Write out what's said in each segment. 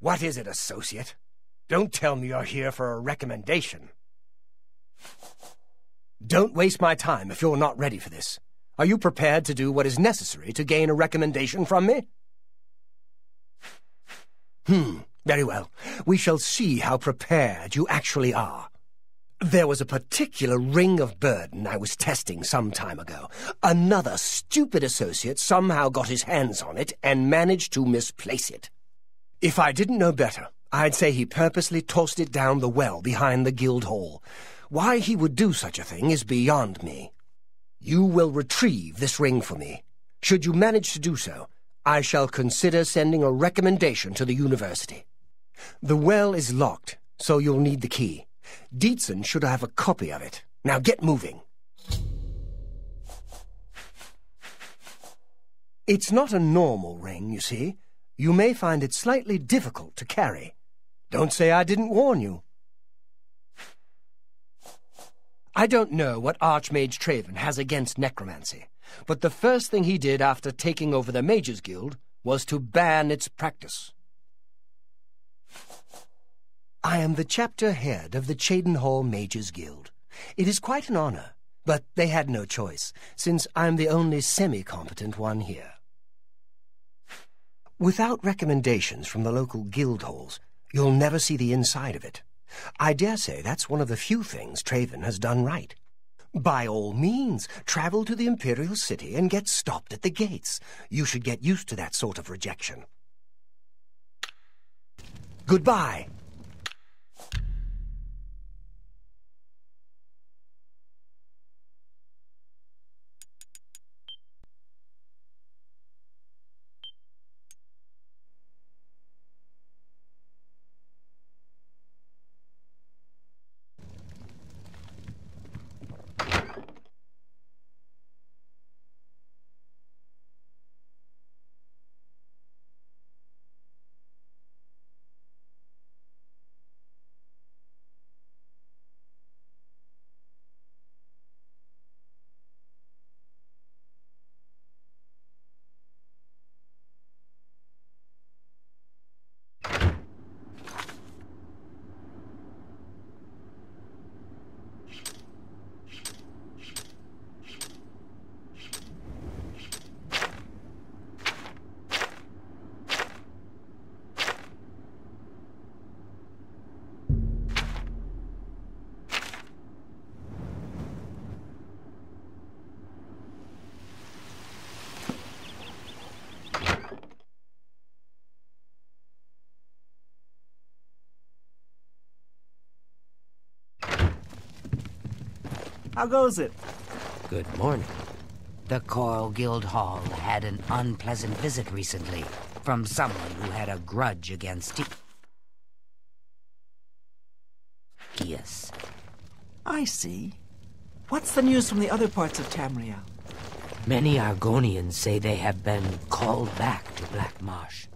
What is it, associate? Don't tell me you're here for a recommendation. Don't waste my time if you're not ready for this. Are you prepared to do what is necessary to gain a recommendation from me? Very well. We shall see how prepared you actually are. There was a particular ring of burden I was testing some time ago. Another stupid associate somehow got his hands on it and managed to misplace it. If I didn't know better, I'd say he purposely tossed it down the well behind the guild hall. Why he would do such a thing is beyond me. You will retrieve this ring for me. Should you manage to do so, I shall consider sending a recommendation to the university. The well is locked, so you'll need the key. Dietzen should have a copy of it. Now get moving. It's not a normal ring, you see. You may find it slightly difficult to carry. Don't say I didn't warn you. I don't know what Archmage Traven has against necromancy, but the first thing he did after taking over the Mages Guild was to ban its practice. I am the chapter head of the Cheydinhal Mages Guild. It is quite an honor, but they had no choice, since I'm the only semi-competent one here. Without recommendations from the local guild halls, you'll never see the inside of it. I dare say that's one of the few things Traven has done right. By all means, travel to the Imperial City and get stopped at the gates. You should get used to that sort of rejection. Goodbye. How goes it? Good morning. The Coral Guild Hall had an unpleasant visit recently from someone who had a grudge against it. Yes. I see. What's the news from the other parts of Tamriel? Many Argonians say they have been called back to Black Marsh.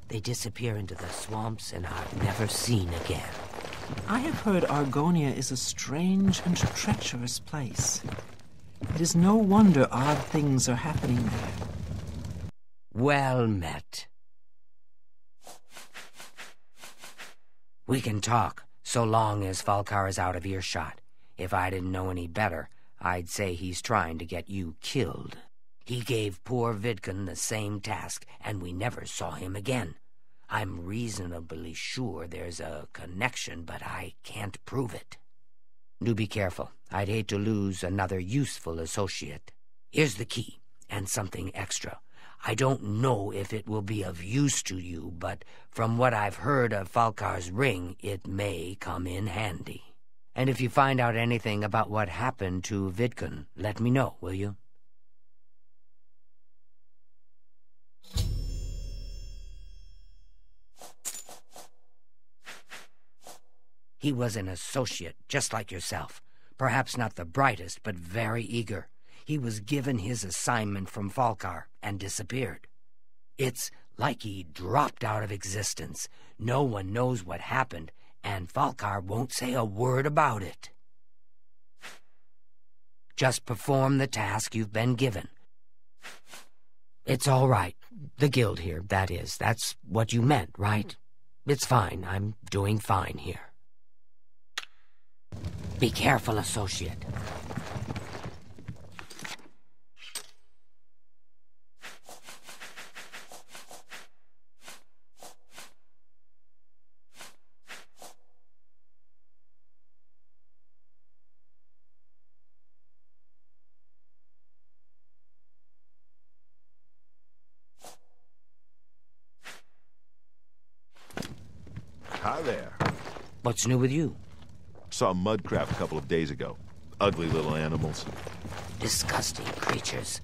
They disappear into the swamps and are never seen again. I have heard Argonia is a strange and treacherous place. It is no wonder odd things are happening there. Well met. We can talk, so long as Falkar is out of earshot. If I didn't know any better, I'd say he's trying to get you killed. He gave poor Vidkun the same task, and we never saw him again. I'm reasonably sure there's a connection, but I can't prove it. Do be careful. I'd hate to lose another useful associate. Here's the key, and something extra. I don't know if it will be of use to you, but from what I've heard of Falkar's ring, it may come in handy. And if you find out anything about what happened to Vidkun, let me know, will you? He was an associate, just like yourself. Perhaps not the brightest, but very eager. He was given his assignment from Falkar and disappeared. It's like he dropped out of existence. No one knows what happened, and Falkar won't say a word about it. Just perform the task you've been given. It's all right. The guild here, that is. That's what you meant, right? It's fine. I'm doing fine here. Be careful, associate. Hi there. What's new with you? Saw mudcrab a couple of days ago. Ugly little animals. Disgusting creatures.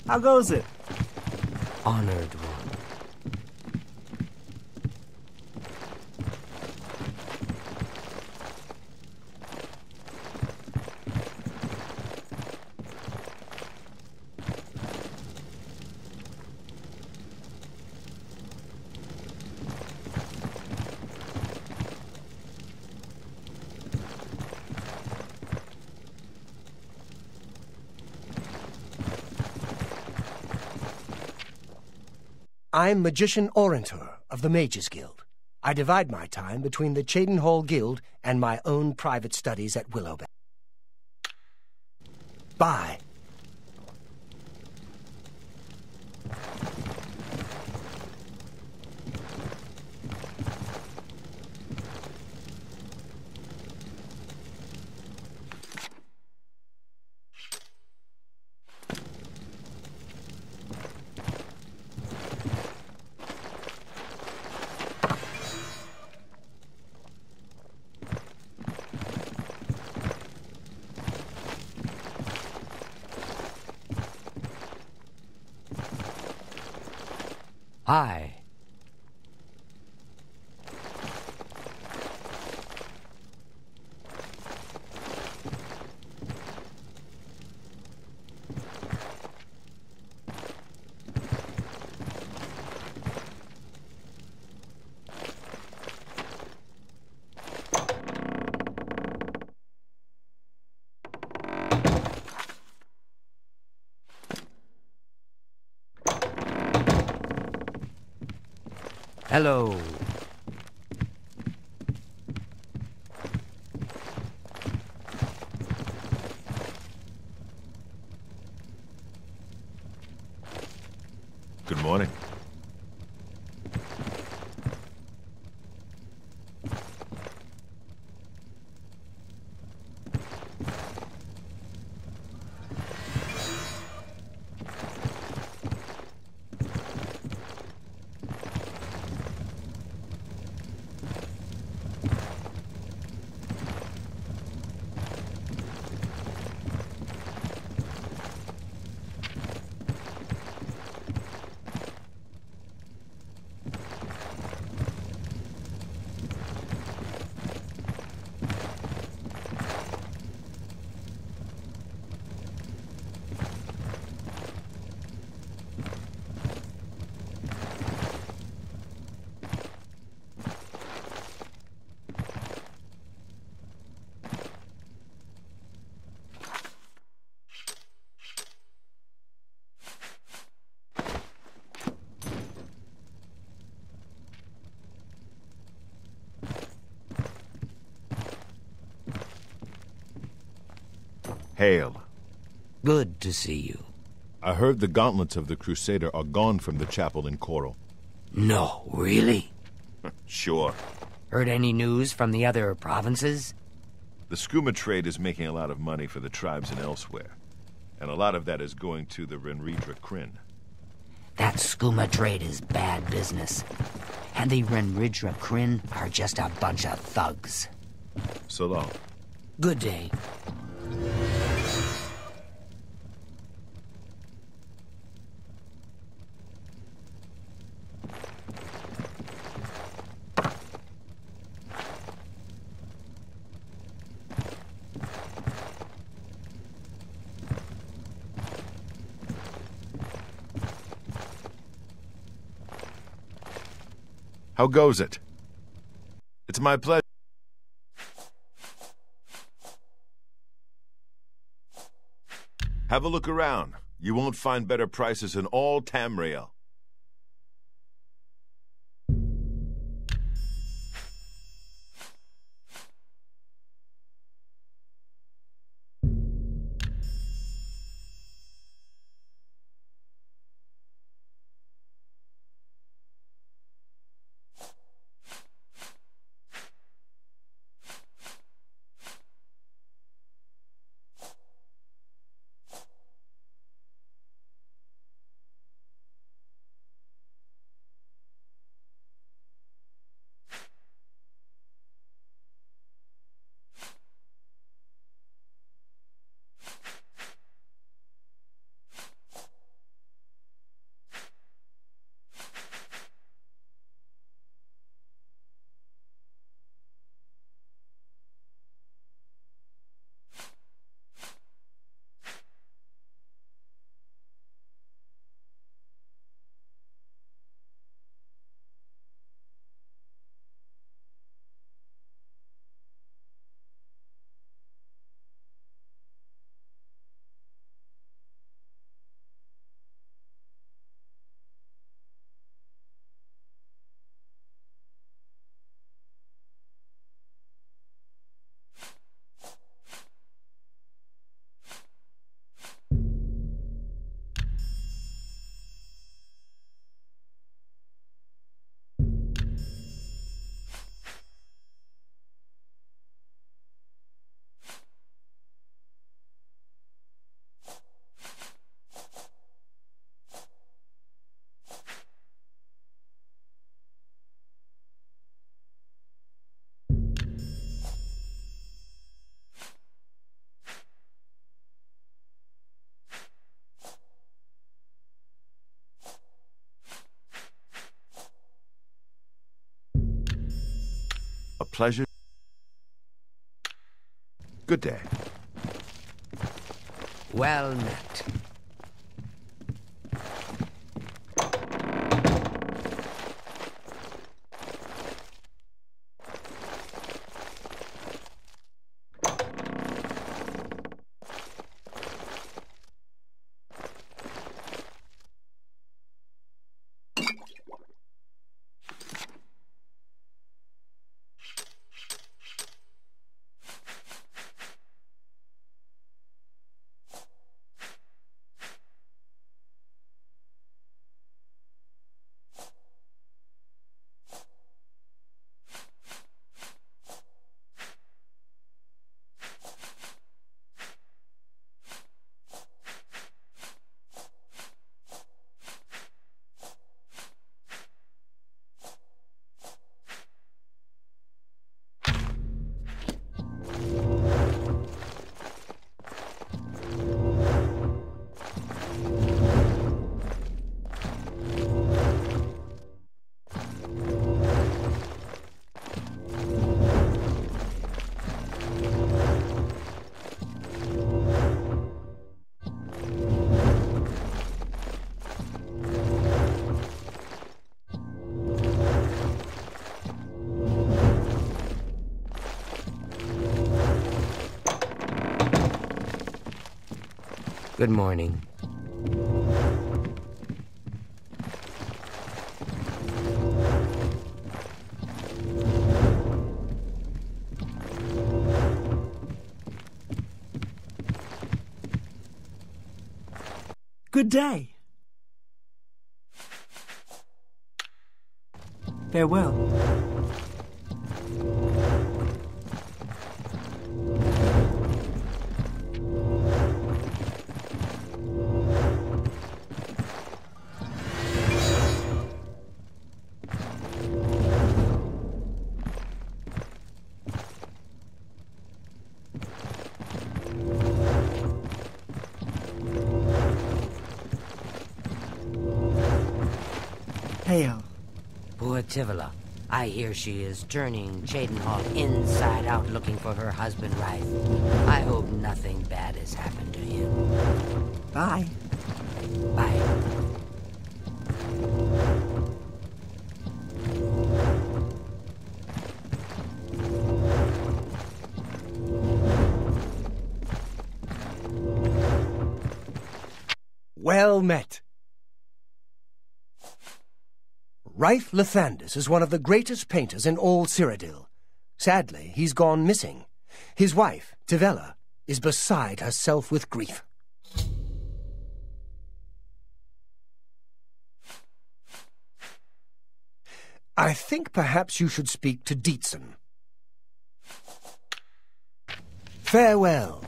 How goes it? Honored one. I'm Magician Orantor of the Mages Guild. I divide my time between the Cheydinhal Guild and my own private studies at Willowbank. Bye. Hi. Hello. Good morning. Hail. Good to see you. I heard the gauntlets of the Crusader are gone from the chapel in Coral. No, really? Sure. Heard any news from the other provinces? The skooma trade is making a lot of money for the tribes and elsewhere. And a lot of that is going to the Renridra Kryn. That skooma trade is bad business. And the Renridra Kryn are just a bunch of thugs. So long. Good day. How goes it? It's my pleasure. Have a look around. You won't find better prices in all Tamriel. A pleasure. Good day. Well met. Good morning. Good day. Farewell. Hail. Poor Tivila. I hear she is turning Cheydinhal inside out looking for her husband Rife. I hope nothing bad has happened to him. Bye. Bye. Well met. Rife Lathandis is one of the greatest painters in all Cyrodiil. Sadly, he's gone missing. His wife, Tivella, is beside herself with grief. I think perhaps you should speak to Dietzen. Farewell.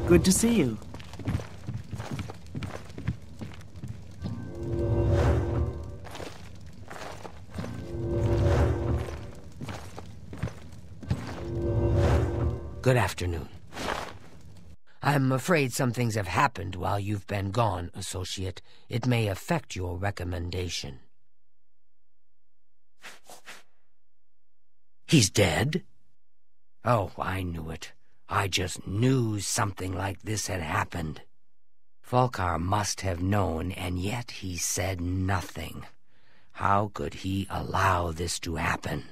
Good to see you. Good afternoon. I'm afraid some things have happened while you've been gone, Associate. It may affect your recommendation. He's dead? Oh, I knew it. I just knew something like this had happened. Falkar must have known, and yet he said nothing. How could he allow this to happen?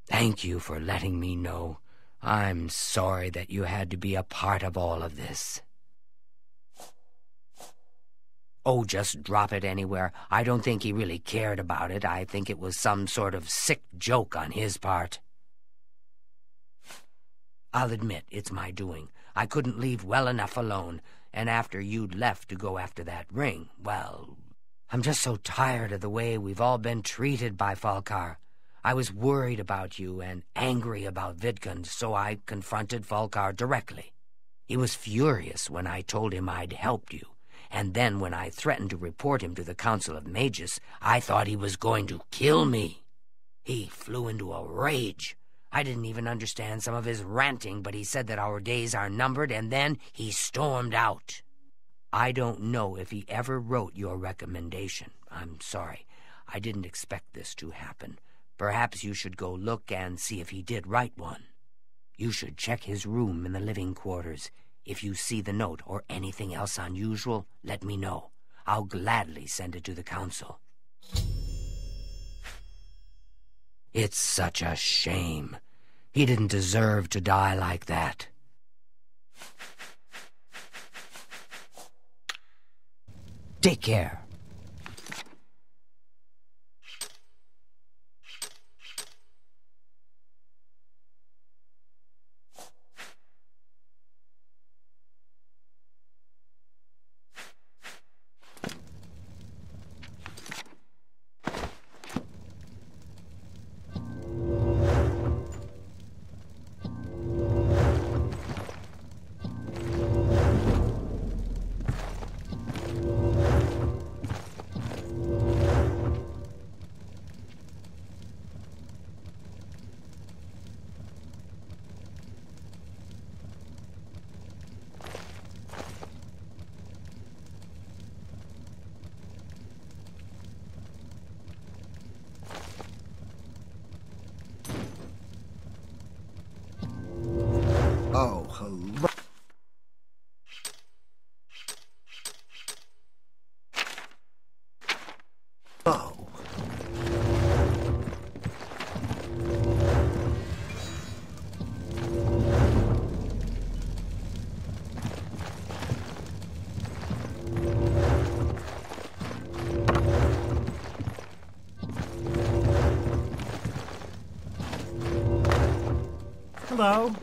Thank you for letting me know. I'm sorry that you had to be a part of all of this. Oh, just drop it anywhere. I don't think he really cared about it. I think it was some sort of sick joke on his part. I'll admit it's my doing. I couldn't leave well enough alone, and after you'd left to go after that ring, well, I'm just so tired of the way we've all been treated by Falkar. I was worried about you and angry about Vidkund, so I confronted Falkar directly. He was furious when I told him I'd helped you, and then when I threatened to report him to the Council of Mages, I thought he was going to kill me. He flew into a rage. I didn't even understand some of his ranting, but he said that our days are numbered, and then he stormed out. I don't know if he ever wrote your recommendation. I'm sorry. I didn't expect this to happen. Perhaps you should go look and see if he did write one. You should check his room in the living quarters. If you see the note or anything else unusual, let me know. I'll gladly send it to the council. It's such a shame. He didn't deserve to die like that. Take care. Oh, hello. Oh. Hello?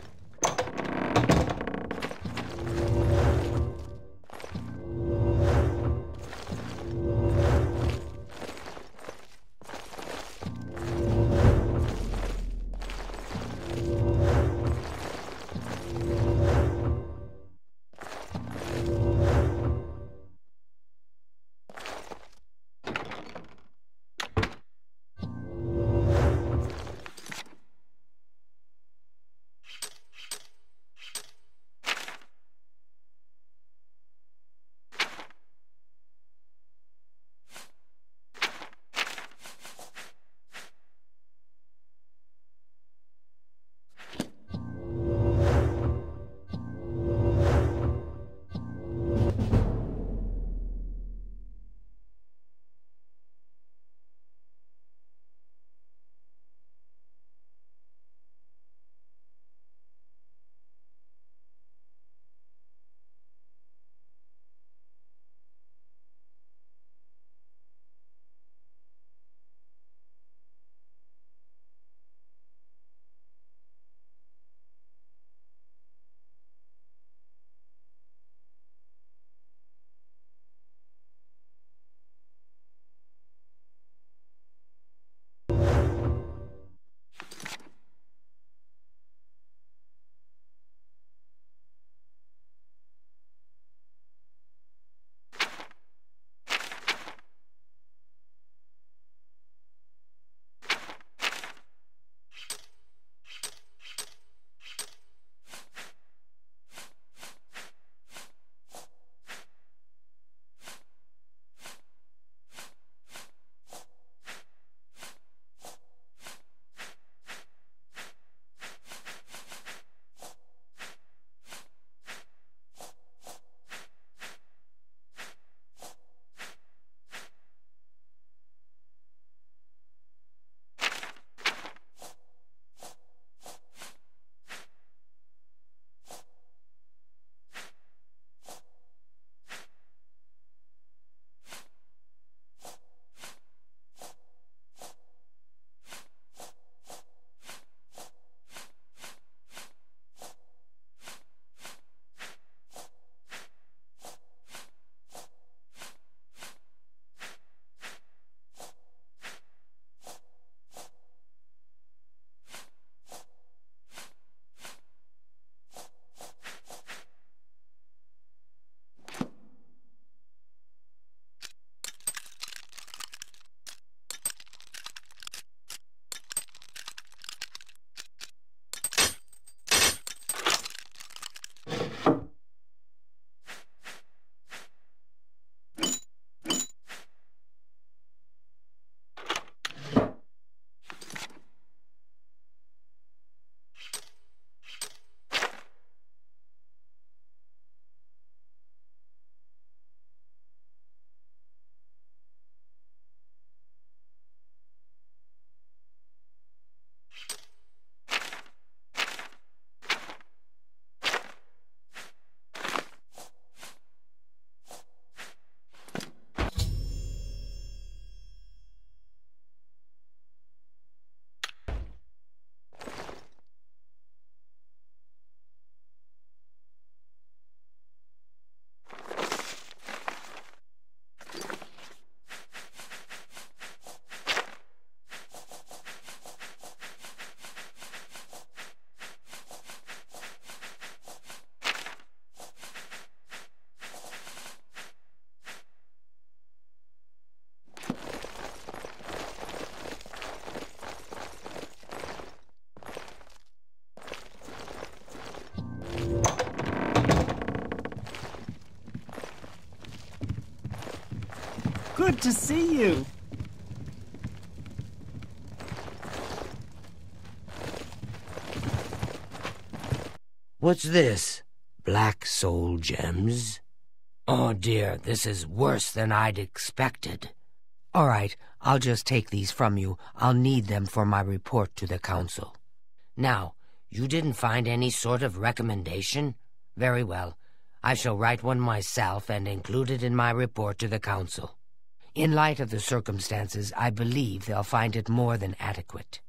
Good to see you. What's this? Black soul gems? Oh dear, this is worse than I'd expected. All right, I'll just take these from you. I'll need them for my report to the council. Now, you didn't find any sort of recommendation? Very well. I shall write one myself and include it in my report to the council. In light of the circumstances, I believe they'll find it more than adequate.